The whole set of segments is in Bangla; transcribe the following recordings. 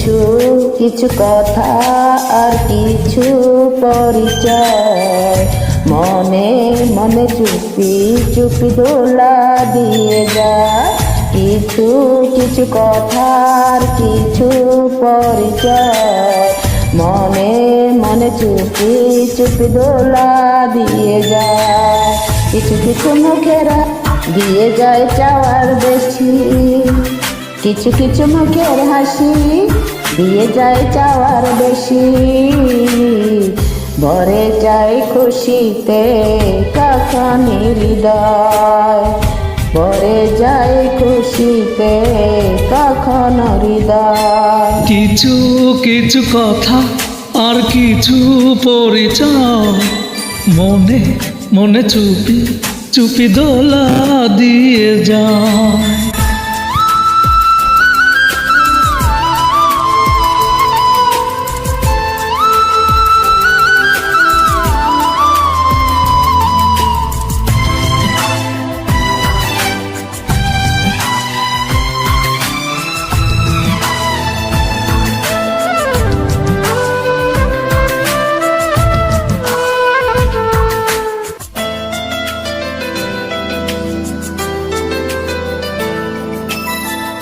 কিছু কিছু কথা আর কিছু পরিচয়, মনে মনে চুপি চুপি দোলা দিয়ে যায়। কিছু কিছু কথা আর কিছু পরিচয়, মনে মনে চুপি চুপি দোলা দিয়ে যায়। কিছু কিছু মুখেরা দিয়ে যায় চাওয়ার বেশি, কিছু কিছু মুখের হাসি দিয়ে যায় চাওয়ার বেশি। ভরে যায় খুশিতে কখন হৃদয়, ভরে যায় খুশিতে কখন হৃদয়। কিছু কিছু কথা আর কিছু পরিচয়, মনে মনে চুপি চুপি দোলা দিয়ে যায়।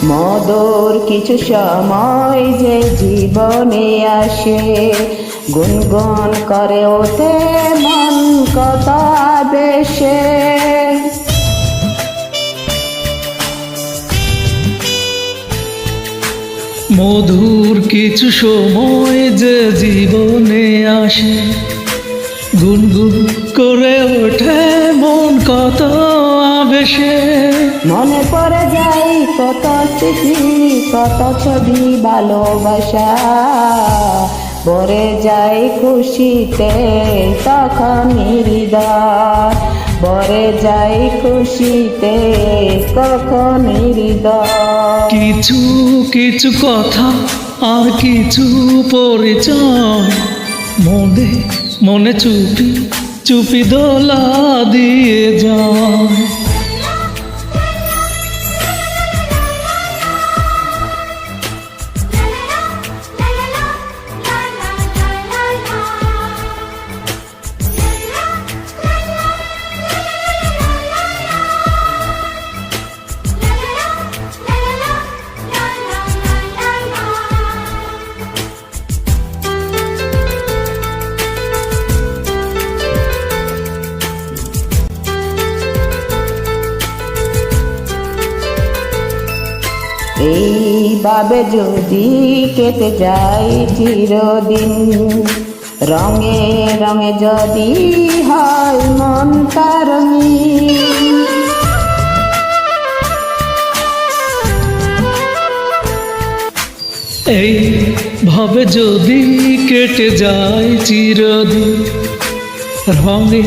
মধুর কিছু সময় যে জীবনে আসে, গুনগুন করে ওঠে মন কত আবেশে। মধুর কিছু সময় যে জীবনে আসে, গুনগুন করে ওঠে মন কত আবেশে। মনে পড়ে যায় কত স্মৃতি কত ছবি ভালোবাসা, ভরে যায় খুশিতে তখন হৃদয়, ভরে যায় খুশিতে কখন হৃদয়। কিছু কিছু কথা আর কিছু পরিচয়, মনে মনে চুপি চুপি দোলা দিয়ে যায়। এইভাবে যদি কেটে যায় চিরদিন, রঙে রঙে যদি হয় মনটা রঙিন। এইভাবে যদি কেটে যায় চিরদিন, রঙে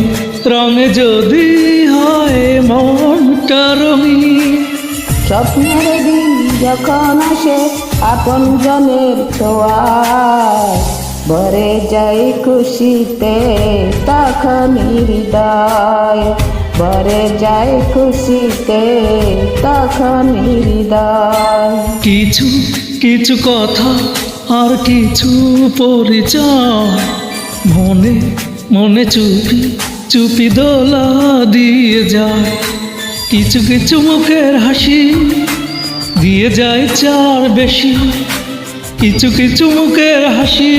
রঙে যদি হয় মনটা রঙিন। স্বপ্নের দিন যখন আসে আপন জনের ছোঁয়ায়, ভরে যায় খুশিতে তখন হৃদয়, ভরে যায় খুশিতে তখন হৃদয়। কিছু কিছু কথা আর কিছু পরিচয়, মনে মনে চুপি চুপি দোলা দিয়ে যায়। কিছু কিছু মুখের হাসি দিয়ে যায় চার বেশি, কিছু কিছু মুখের হাসি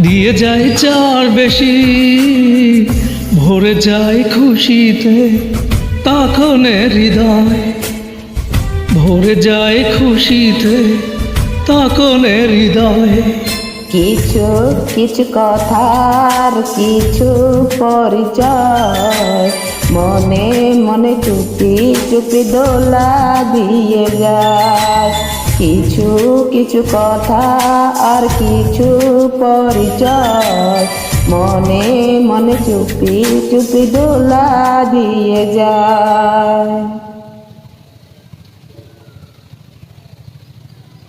দিয়ে যায় চার বেশি। ভরে যায় খুশিতে তখন হৃদয়, ভরে যায় খুশিতে তখন হৃদয়। কিছু কিছু কথার কিছু পরিচয়, মনে মনে চুপি চুপি দোলা দিয়ে যায়। কিছু কিছু কথা আর কিছু পরিচয়, মনে মনে চুপি চুপি দোলা দিয়ে যায়।